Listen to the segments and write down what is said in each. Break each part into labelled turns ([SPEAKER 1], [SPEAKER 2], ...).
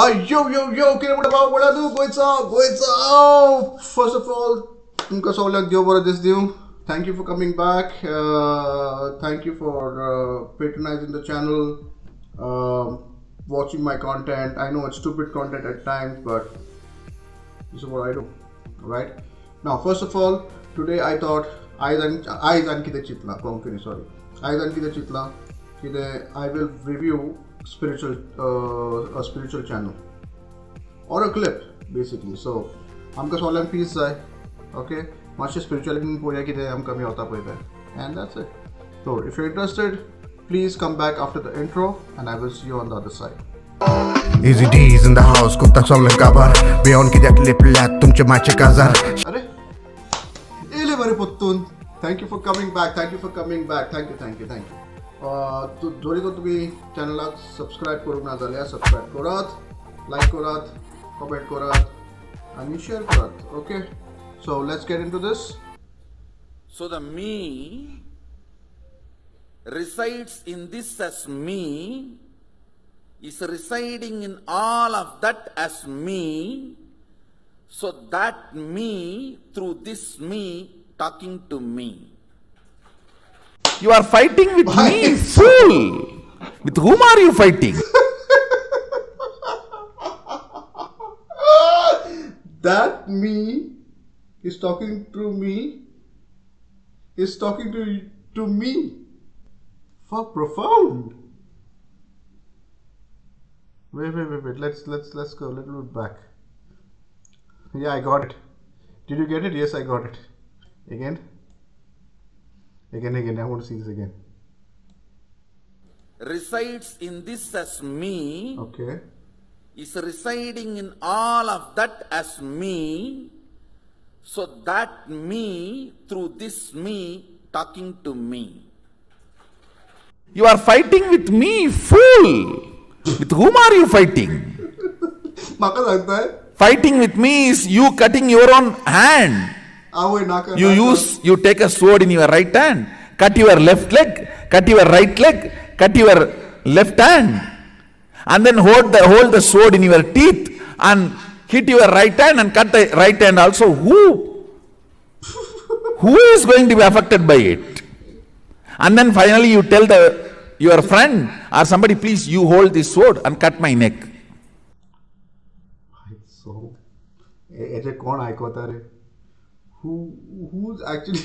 [SPEAKER 1] Yo, kira mo na ba? Wala do, go it's up. First of all, unka solang diyo para this diyo. Thank you for coming back. Thank you for patronizing the channel, watching my content. I know it's stupid content at times, but this is what I do. Alright? Now, first of all, today I thought I will review a spiritual channel or a clip basically. So amka solang piece hai, okay, much spirituality in poya kide am kami hota poida, and that's it. So if you're interested, please come back after the intro and I will see you on the other side.
[SPEAKER 2] Easy D's in the house, kukta solang kabar beyond ki that lip lat tumche mache kazar.
[SPEAKER 1] Are ele bare puttun, thank you for coming back. Thank you. तो जोरी तो तुम्ही चॅनलला subscribe करून ना झाल्या, subscribe करात, like करात, comment करात आणि share Karat. Okay, so let's get into this.
[SPEAKER 3] So the me resides in this as me, is residing in all of that as me, so that me through this me talking to me. You are fighting with me, fool! With whom are you fighting?
[SPEAKER 1] That me is talking to me, is talking to me. For profound. Wait. Let's go a little bit back. Yeah, I got it. Did you get it? Yes, I got it. Again, I want to see this again.
[SPEAKER 3] Resides in this as me.
[SPEAKER 1] Okay.
[SPEAKER 3] Is residing in all of that as me, so that me through this me talking to me. You are fighting with me, fool! With whom are you fighting? Fighting with me is you cutting your own hand. You take a sword in your right hand, cut your left leg, cut your right leg, cut your left hand, and then hold the sword in your teeth and hit your right hand and cut the right hand also. Who is going to be affected by it? And then finally you tell your friend or somebody, please you hold this sword and cut my neck.
[SPEAKER 1] So, who's actually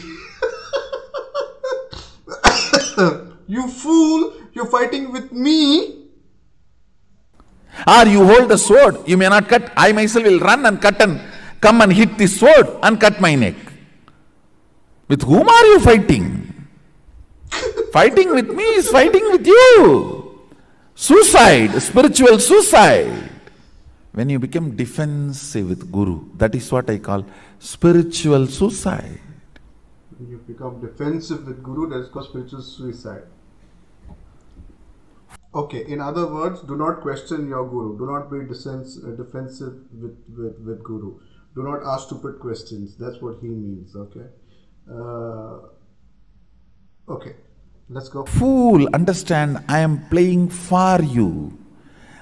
[SPEAKER 1] you fool, you're fighting with me.
[SPEAKER 3] Or you hold the sword, you may not cut, I myself will run and cut and come and hit the sword and cut my neck. With whom are you fighting? Fighting with me is fighting with you. Suicide, spiritual suicide. When you become defensive with Guru, that is what I call spiritual suicide.
[SPEAKER 1] When you become defensive with Guru, that is called spiritual suicide. Okay, in other words, do not question your Guru. Do not be defensive with Guru. Do not ask stupid questions. That's what he means, okay? Okay, let's go.
[SPEAKER 3] Fool, understand, I am playing for you.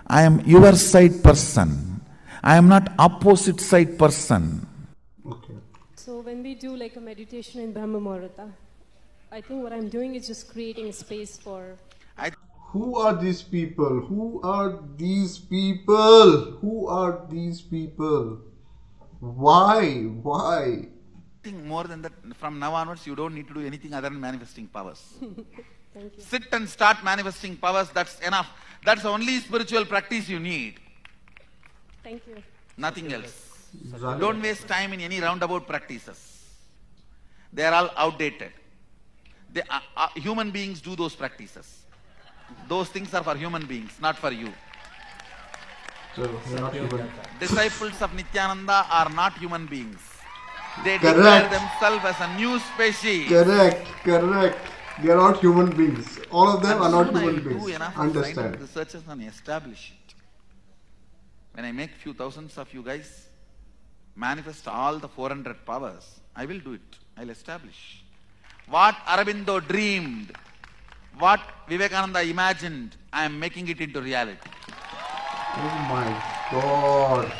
[SPEAKER 3] I am your side person. I am not opposite side person.
[SPEAKER 1] Okay.
[SPEAKER 4] So when we do like a meditation in Brahma Muhurta, I think what I'm doing is just creating a space for...
[SPEAKER 1] Who are these people? Who are these people? Who are these people? Why?
[SPEAKER 3] More than that, from now onwards, you don't need to do anything other than manifesting powers.
[SPEAKER 4] Thank you.
[SPEAKER 3] Sit and start manifesting powers, that's enough. That's the only spiritual practice you need.
[SPEAKER 4] Thank you.
[SPEAKER 3] Nothing else. Don't waste time in any roundabout practices. They are all outdated. Human beings do those practices. Those things are for human beings, not for you.
[SPEAKER 1] So, we're not human.
[SPEAKER 3] Disciples of Nityananda are not human beings. They declare themselves as a new species.
[SPEAKER 1] Correct. They are not human beings. All of them are not human beings. Understand.
[SPEAKER 3] Researchers and establish it. When I make few thousands of you guys manifest all the 400 powers, I will do it. I'll establish. What Aurobindo dreamed, what Vivekananda imagined, I am making it into reality.
[SPEAKER 1] Oh my God.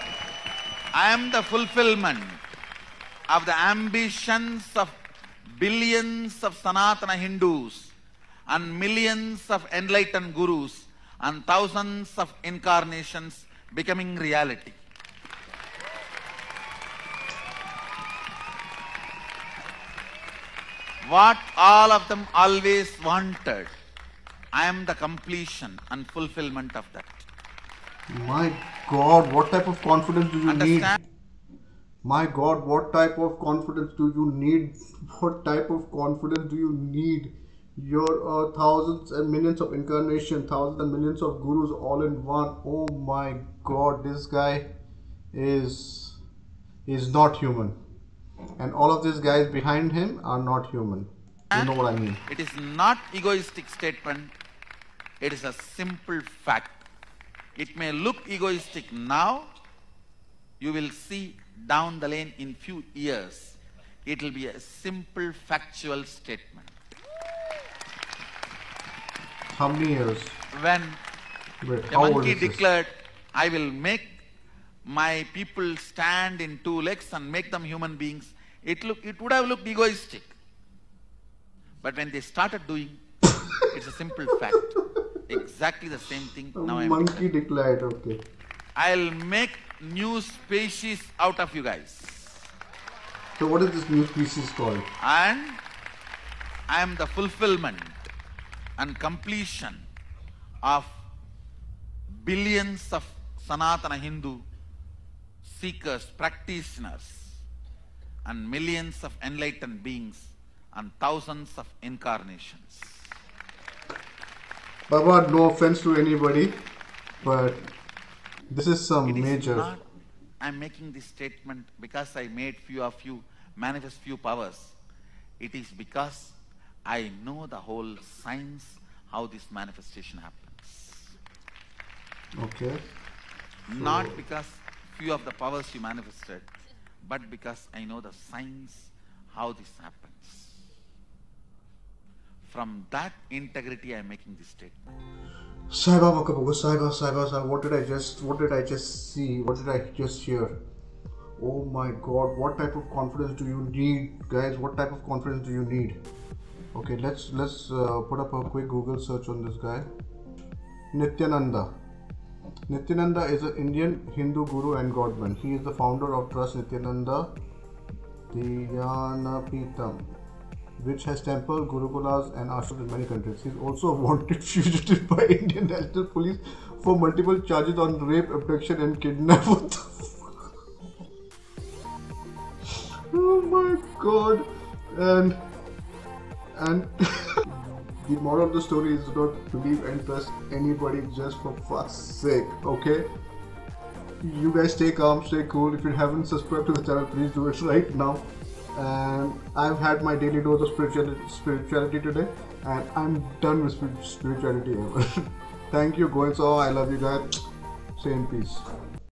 [SPEAKER 3] I am the fulfillment of the ambitions of billions of Sanatana Hindus and millions of enlightened gurus and thousands of incarnations becoming reality. What all of them always wanted, I am the completion and fulfillment of that.
[SPEAKER 1] My God, what type of confidence do you
[SPEAKER 3] Understand?
[SPEAKER 1] need? My God, what type of confidence do you need? What type of confidence do you need? You're thousands and millions of incarnations, thousands and millions of gurus all in one. Oh my God, this guy is not human, and all of these guys behind him are not human. You know what I mean?
[SPEAKER 3] It is not egoistic statement. It is a simple fact. It may look egoistic now. You will see down the lane in few years. It will be a simple factual statement.
[SPEAKER 1] How many years?
[SPEAKER 3] When
[SPEAKER 1] Wait,
[SPEAKER 3] a
[SPEAKER 1] how old
[SPEAKER 3] monkey
[SPEAKER 1] is this?
[SPEAKER 3] declared, I will make my people stand in two legs and make them human beings, it would have looked egoistic. But when they started doing, it's a simple fact. Exactly the same thing now I am
[SPEAKER 1] Monkey
[SPEAKER 3] declaring.
[SPEAKER 1] declared, okay.
[SPEAKER 3] I'll make new species out of you guys.
[SPEAKER 1] So what is this new species called?
[SPEAKER 3] And I am the fulfillment and completion of billions of Sanatana Hindu seekers, practitioners, and millions of enlightened beings and thousands of incarnations.
[SPEAKER 1] Baba, no offense to anybody, but this is some
[SPEAKER 3] It is
[SPEAKER 1] major.
[SPEAKER 3] not, I'm making this statement because I made few of you manifest few powers. It is because I know the whole science how this manifestation happens.
[SPEAKER 1] Okay.
[SPEAKER 3] Not because few of the powers you manifested, but because I know the science how this happens. From that integrity I am making this statement.
[SPEAKER 1] Saiba Makabuga, Saiba, what did I just see? What did I just hear? Oh my God, what type of confidence do you need, guys? What type of confidence do you need? Okay, let's put up a quick Google search on this guy. Nityananda. Nityananda is an Indian Hindu guru and godman. He is the founder of Trust Nityananda Dhyanapitam, which has temple, gurukulas and ashrams in many countries. He is also a wanted fugitive by Indian National Police for multiple charges on rape, abduction and kidnapping. What the fuck? Oh my God. And the moral of the story is do not believe and trust anybody just for fuck's sake, okay? You guys stay calm, stay cool. If you haven't subscribed to the channel, please do it right now. And I've had my daily dose of spirituality today, and I'm done with spirituality ever. Thank you, Goensaw. I love you guys. Stay in peace.